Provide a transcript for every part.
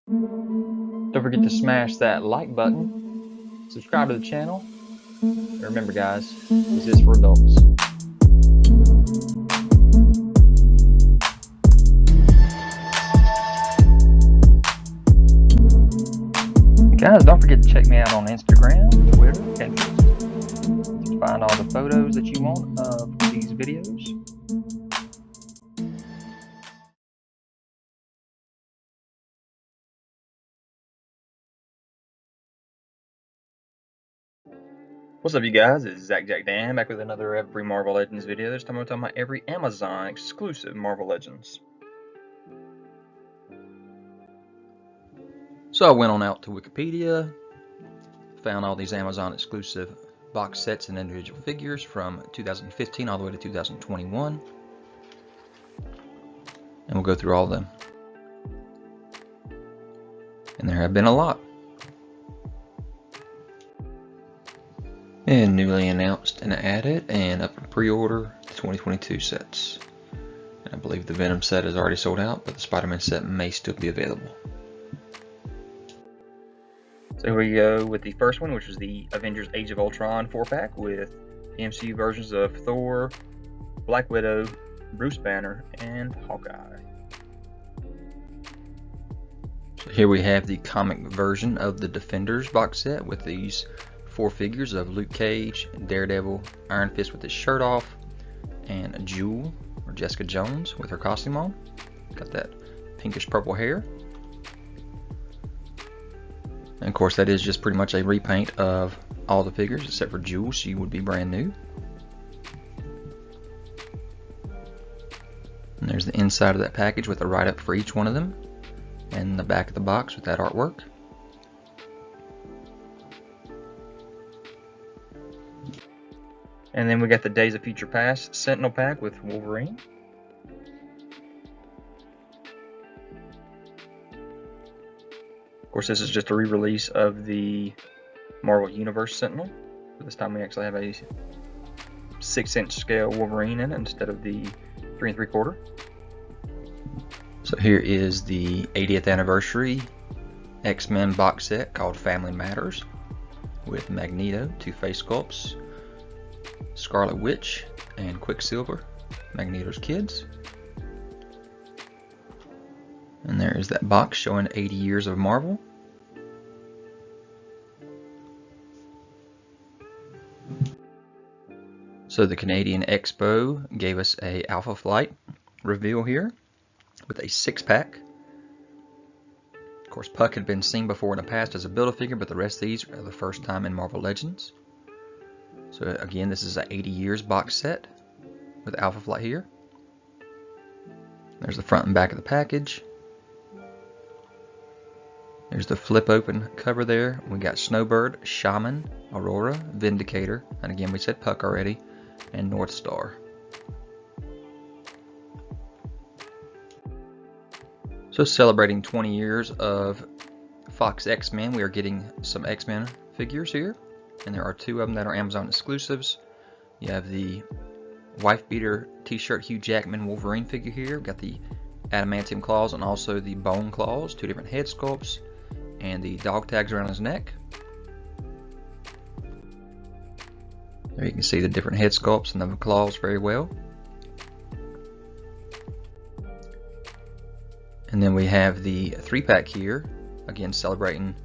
Don't forget to smash that like button, subscribe to the channel, and remember guys, this is for adults. Guys, don't forget to check me out on Instagram, Twitter, Pinterest to find all the photos that you want of these videos. What's up you guys, it's ZacJacDan back with another Every Marvel Legends video. This time I'm talking about every Amazon exclusive Marvel Legends. So I went on out to Wikipedia, found all these Amazon exclusive box sets and individual figures from 2015 all the way to 2021. And we'll go through all of them. And there have been a lot. And newly announced and added and up for pre-order, the 2022 sets. And I believe the Venom set is already sold out, but the Spider-Man set may still be available. So here we go with the first one, which was the Avengers Age of Ultron 4-pack with the MCU versions of Thor, Black Widow, Bruce Banner, and Hawkeye. So here we have the comic version of the Defenders box set with these 4 figures of Luke Cage, Daredevil, Iron Fist with his shirt off, and Jewel, or Jessica Jones, with her costume on. Got that pinkish purple hair. And of course that is just pretty much a repaint of all the figures except for Jewel. She would be brand new. And there's the inside of that package with a write-up for each one of them, and the back of the box with that artwork. And then we got the Days of Future Past Sentinel pack with Wolverine. Of course, this is just a re-release of the Marvel Universe Sentinel. But this time we actually have a 6-inch scale Wolverine in it instead of the 3 3/4. So here is the 80th anniversary X-Men box set called Family Matters with Magneto, 2 face sculpts, Scarlet Witch, and Quicksilver, Magneto's kids. And there is that box showing 80 years of Marvel. So the Canadian Expo gave us a Alpha Flight reveal here with a 6-pack. Of course, Puck had been seen before in the past as a Build-A-Figure, but the rest of these are the first time in Marvel Legends. So again, this is an 80 years box set with Alpha Flight here. There's the front and back of the package. There's the flip open cover there. We got Snowbird, Shaman, Aurora, Vindicator, and again we said Puck already, and North Star. So celebrating 20 years of Fox X-Men, we are getting some X-Men figures here. And there are 2 of them that are Amazon exclusives. You have the Wife Beater t-shirt Hugh Jackman Wolverine figure here. We've got the adamantium claws and also the bone claws, 2 different head sculpts, and the dog tags around his neck. There you can see the different head sculpts and the claws very well. And then we have the 3-pack here, again celebrating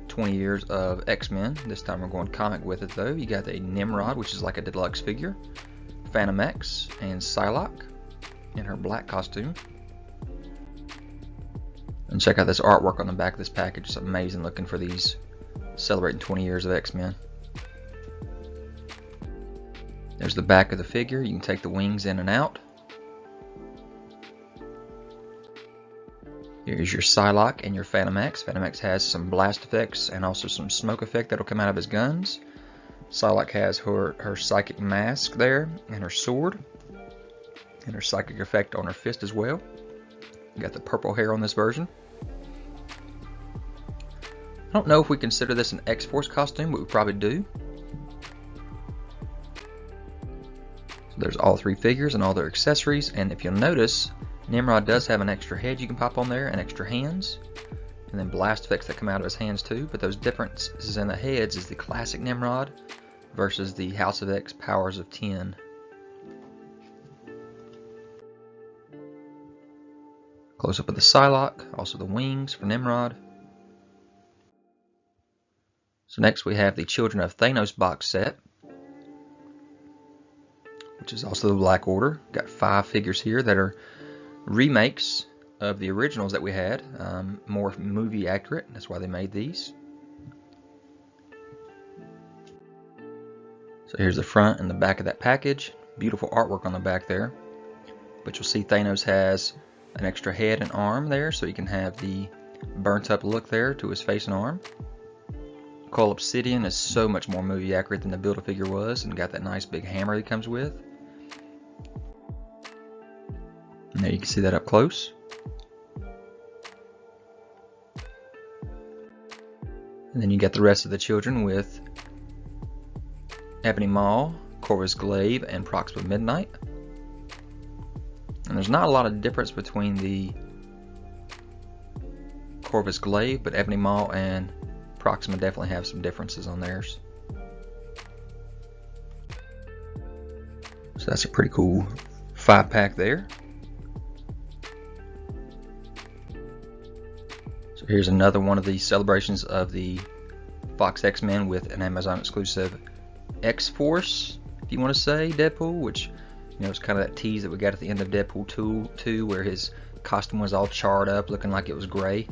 20 years of X-Men. This time we're going comic with it though. You got a Nimrod, which is like a deluxe figure, Phantom X, and Psylocke in her black costume. And check out this artwork on the back of this package. It's amazing looking for these celebrating 20 years of X-Men. There's the back of the figure. You can take the wings in and out. Here's your Psylocke and your Phantom X. Phantom X has some blast effects and also some smoke effect that'll come out of his guns. Psylocke has her psychic mask there and her sword and her psychic effect on her fist as well. You got the purple hair on this version. I don't know if we consider this an X-Force costume, but we probably do. So there's all 3 figures and all their accessories, and if you'll notice, Nimrod does have an extra head you can pop on there and extra hands. and then blast effects that come out of his hands too. But those differences in the heads is the classic Nimrod versus the House of X Powers of 10. Close up of the Psylocke, also the wings for Nimrod. So next we have the Children of Thanos box set, which is also the Black Order. Got 5 figures here that are remakes of the originals that we had, more movie accurate. That's why they made these. So here's the front and the back of that package. Beautiful artwork on the back there. But you'll see Thanos has an extra head and arm there, so you can have the burnt up look there to his face and arm. Cole Obsidian is so much more movie accurate than the Build-A-Figure was, and got that nice big hammer he comes with. And there you can see that up close. And then you got the rest of the children with Ebony Maw, Corvus Glaive, and Proxima Midnight. And there's not a lot of difference between the Corvus Glaive, but Ebony Maw and Proxima definitely have some differences on theirs. So that's a pretty cool 5-pack there. So here's another one of the celebrations of the Fox X-Men with an Amazon exclusive X-Force, if you want to say, Deadpool, which, you know, it's kind of that tease that we got at the end of Deadpool 2 where his costume was all charred up, looking like it was gray.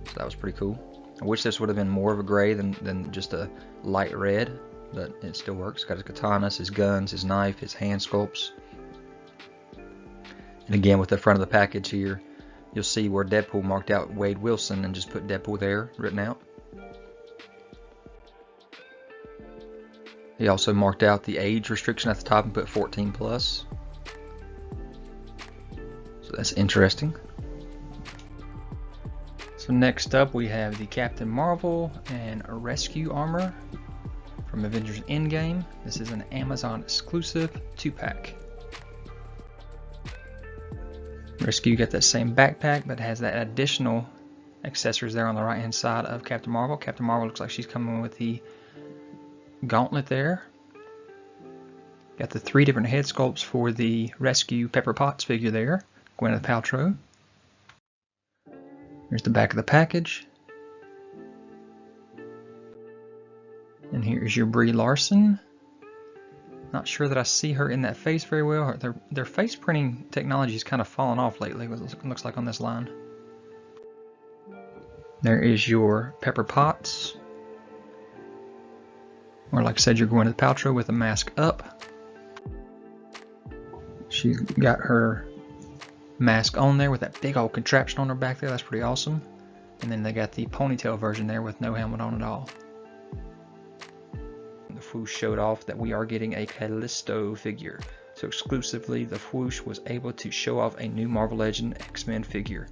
So that was pretty cool. I wish this would have been more of a gray than just a light red, but it still works. Got his katanas, his guns, his knife, his hand sculpts. And again, with the front of the package here, you'll see where Deadpool marked out Wade Wilson and just put Deadpool there written out. He also marked out the age restriction at the top and put 14 plus. So that's interesting. So next up we have the Captain Marvel and Rescue armor from Avengers Endgame. This is an Amazon exclusive 2-pack. Rescue got that same backpack, but has that additional accessories there on the right hand side of Captain Marvel. Captain Marvel looks like she's coming with the gauntlet there. Got the 3 different head sculpts for the Rescue Pepper Potts figure there, Gwyneth Paltrow. Here's the back of the package. And here's your Brie Larson. Not sure that I see her in that face very well. Their face printing technology has kind of fallen off lately, it looks like on this line. There is your Pepper Potts. Or like I said, your Gwyneth Paltrow with a mask up. She's got her mask on there with that big old contraption on her back there. That's pretty awesome. And then they got the ponytail version there with no helmet on at all. The Whoosh showed off that we are getting a Callisto figure. So exclusively, the Whoosh was able to show off a new Marvel Legend X-Men figure.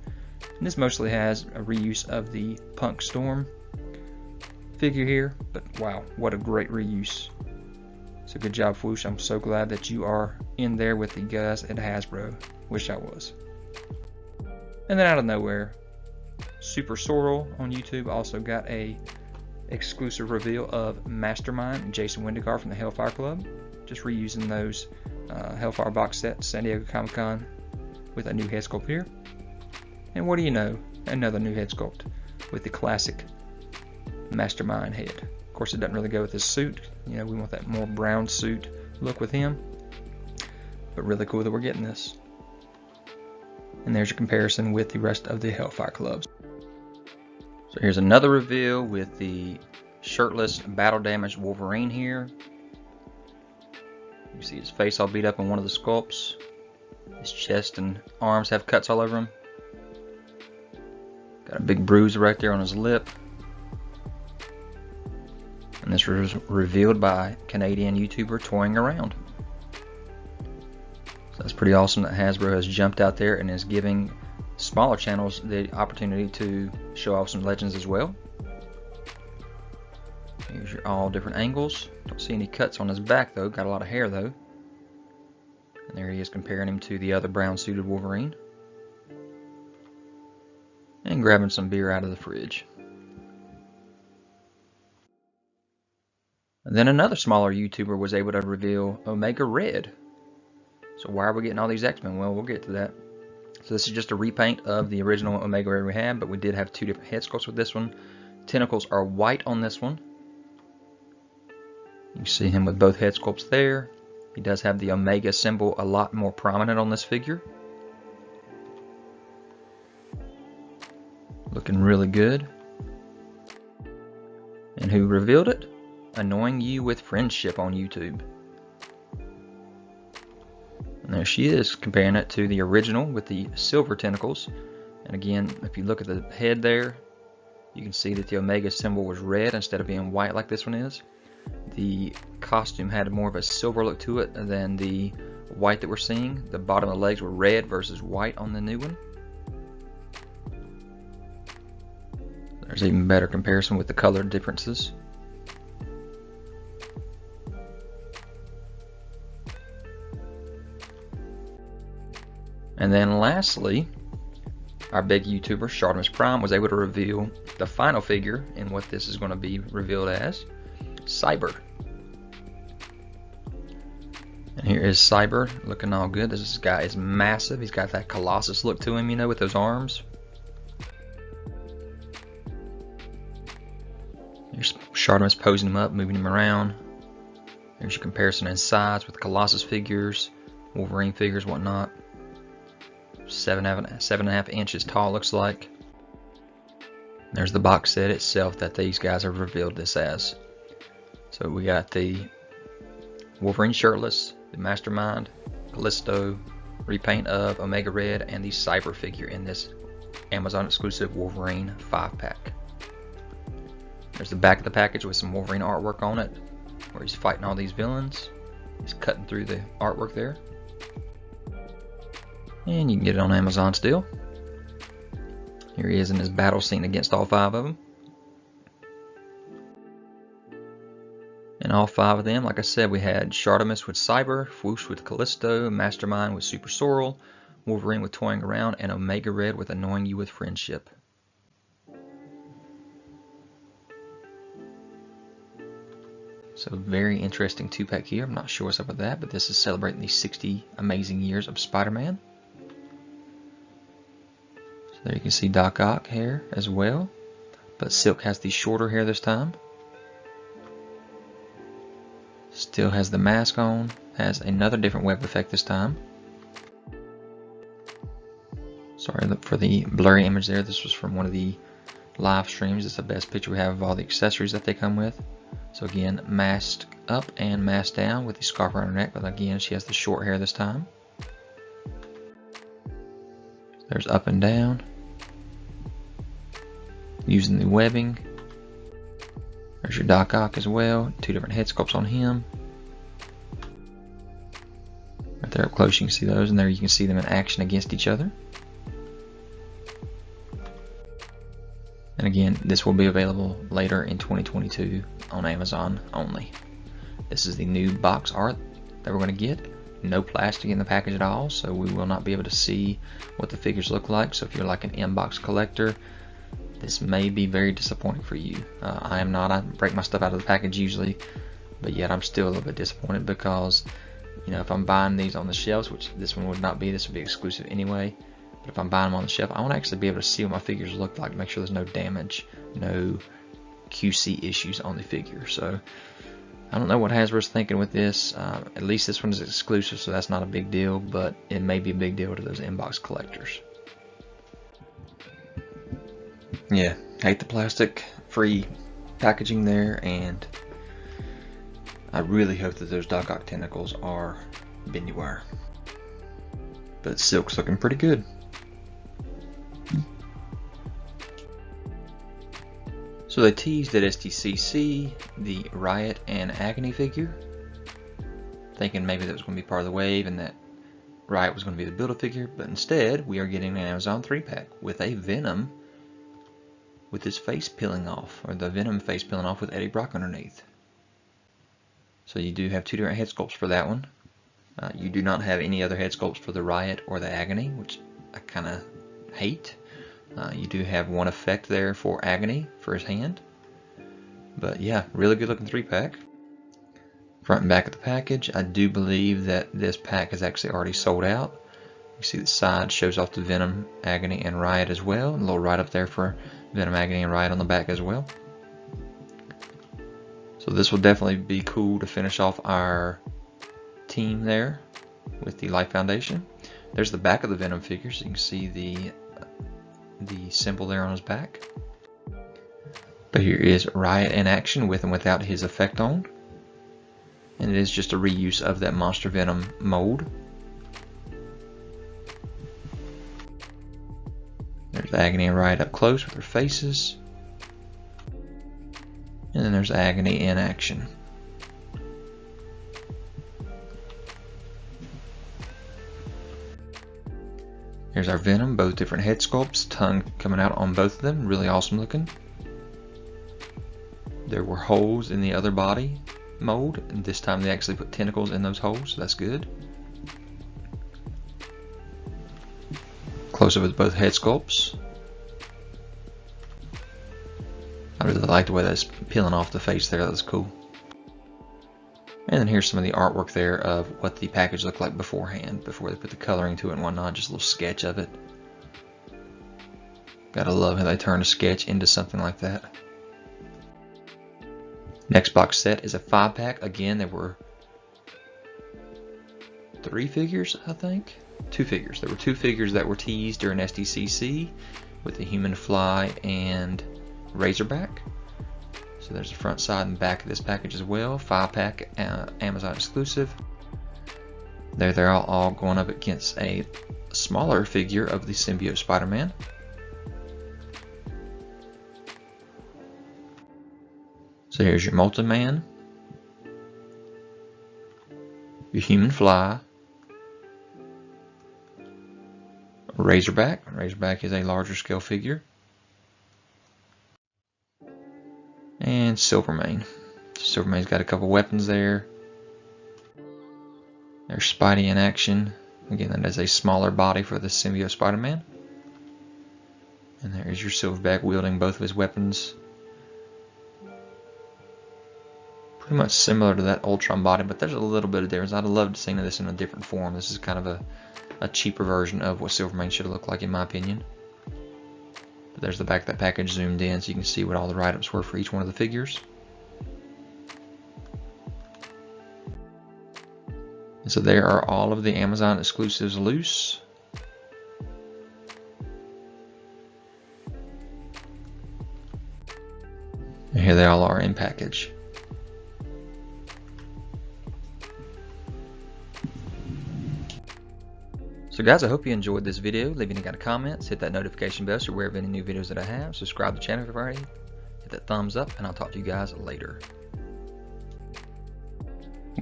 And this mostly has a reuse of the Punk Storm figure here, but wow, what a great reuse. So good job, Whoosh. I'm so glad that you are in there with the guys at Hasbro. Wish I was. And then out of nowhere, Super Sorrel on YouTube also got a exclusive reveal of Mastermind and Jason Wendigar from the Hellfire Club. Just reusing those Hellfire box sets, San Diego Comic-Con, with a new head sculpt here. And what do you know? Another new head sculpt with the classic Mastermind head. Of course, it doesn't really go with his suit. You know, we want that more brown suit look with him. But really cool that we're getting this. And there's your comparison with the rest of the Hellfire Clubs. So here's another reveal with the shirtless, battle-damaged Wolverine here. You see his face all beat up on one of the sculpts. His chest and arms have cuts all over him. Got a big bruise right there on his lip. And this was revealed by Canadian YouTuber Toying Around. So that's pretty awesome that Hasbro has jumped out there and is giving smaller channels the opportunity to show off some legends as well. Here's your all different angles. Don't see any cuts on his back though. Got a lot of hair though. And there he is comparing him to the other brown suited Wolverine. And and grabbing some beer out of the fridge. And then another smaller YouTuber was able to reveal Omega Red. So why are we getting all these X-Men? Well, we'll get to that. So this is just a repaint of the original Omega Red we had, but we did have two different head sculpts with this one. Tentacles are white on this one. You see him with both head sculpts there. He does have the Omega symbol a lot more prominent on this figure. Looking really good. And who revealed it? Annoying You with Friendship on YouTube. And there she is, comparing it to the original with the silver tentacles. And again, if you look at the head there, you can see that the Omega symbol was red instead of being white like this one is. The costume had more of a silver look to it than the white that we're seeing. The bottom of the legs were red versus white on the new one. There's even better comparison with the color differences. And then lastly, our big YouTuber, Chard Prime, was able to reveal the final figure and what this is going to be revealed as, Cyber. And here is Cyber, looking all good. This guy is massive. He's got that Colossus look to him, you know, with those arms. Here's Chard posing him up, moving him around. There's your comparison in size with Colossus figures, Wolverine figures, whatnot. 7.5 inches tall, looks like. There's the box set itself that these guys have revealed this as. So we got the Wolverine shirtless, the Mastermind, Callisto, repaint of Omega Red, and the Cyber figure in this Amazon exclusive Wolverine 5-pack. There's the back of the package with some Wolverine artwork on it, where he's fighting all these villains. He's cutting through the artwork there. And you can get it on Amazon still. Here he is in his battle scene against all 5 of them. And all 5 of them, like I said, we had Chard with Cyber, Whoosh with Callisto, Mastermind with Super Sorrel, Wolverine with Toying Around, and Omega Red with Annoying You with Friendship. So very interesting 2-pack here. I'm not sure what's up with that, but this is celebrating the 60 amazing years of Spider-Man. So there you can see Doc Ock hair as well, but Silk has the shorter hair this time. Still has the mask on, has another different web effect this time. Sorry for the blurry image there. This was from one of the live streams. It's the best picture we have of all the accessories that they come with. So again, masked up and masked down with the scarf around her neck, but again, she has the short hair this time. There's up and down, using the webbing. There's your Doc Ock as well, 2 different head sculpts on him. Right there up close you can see those, and there you can see them in action against each other. And again, this will be available later in 2022 on Amazon only. This is the new box art that we're going to get. No plastic in the package at all, so we will not be able to see what the figures look like. So if you're like an inbox collector, this may be very disappointing for you. I am not. I break my stuff out of the package usually, but yet I'm still a little bit disappointed because, you know, if I'm buying these on the shelves, which this one would not be, this would be exclusive anyway, but if I'm buying them on the shelf, I want to actually be able to see what my figures look like, make sure there's no damage, no QC issues on the figure. So I don't know what Hasbro's thinking with this. At least this one is exclusive, so that's not a big deal, but it may be a big deal to those inbox collectors. Yeah, hate the plastic free packaging there, and I really hope that those Doc Ock tentacles are bendy wire. But Silk's looking pretty good. So they teased at STCC the Riot and Agony figure, thinking maybe that was going to be part of the wave and that Riot was going to be the Build-A-Figure, but instead we are getting an Amazon 3-pack with a Venom with his face peeling off, or the Venom face peeling off with Eddie Brock underneath. So you do have 2 different head sculpts for that one. You do not have any other head sculpts for the Riot or the Agony, which I kind of hate, You do have one effect there for Agony for his hand. But yeah, really good looking 3-pack. Front and back of the package. I do believe that this pack is actually already sold out. You see the side shows off the Venom, Agony, and Riot as well. A little write up there for Venom, Agony, and Riot on the back as well. So this will definitely be cool to finish off our team there with the Life Foundation. There's the back of the Venom figure, so you can see the symbol there on his back. But here is Riot in action with and without his effect on. And it is just a reuse of that Monster Venom mold. There's Agony and Riot up close with their faces. And then there's Agony in action. Here's our Venom, both different head sculpts, tongue coming out on both of them, really awesome looking. There were holes in the other body mold, and this time they actually put tentacles in those holes, so that's good. Close up with both head sculpts. I really like the way that's peeling off the face there, that's cool. And then here's some of the artwork there of what the package looked like beforehand, before they put the coloring to it and whatnot, just a little sketch of it. Gotta love how they turn a sketch into something like that. Next box set is a 5-pack. Again, there were 3 figures, I think. 2 figures. There were 2 figures that were teased during SDCC with the Human Fly and Razorback. So there's the front, side, and back of this package as well. 5-pack, Amazon exclusive. There they're all going up against a smaller figure of the Symbiote Spider-Man. So here's your Molten Man, your Human Fly, Razorback. Razorback is a larger scale figure. And Silvermane. Silvermane's got a couple weapons there. There's Spidey in action. Again, that is a smaller body for the Symbiote Spider-Man. And there is your Silverback wielding both of his weapons. Pretty much similar to that Ultron body, but there's a little bit of difference. I'd love to see this in a different form. This is kind of a cheaper version of what Silvermane should have looked like, in my opinion. But there's the back of that package zoomed in, so you can see what all the write-ups were for each one of the figures. And so there are all of the Amazon exclusives loose. And here they all are in package. So guys, I hope you enjoyed this video. Leave any kind of comments, hit that notification bell so you're aware of any new videos that I have. Subscribe to the channel if you've already. Hit that thumbs up, and I'll talk to you guys later.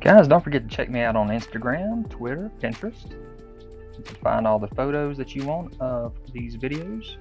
Guys, don't forget to check me out on Instagram, Twitter, Pinterest. You can find all the photos that you want of these videos.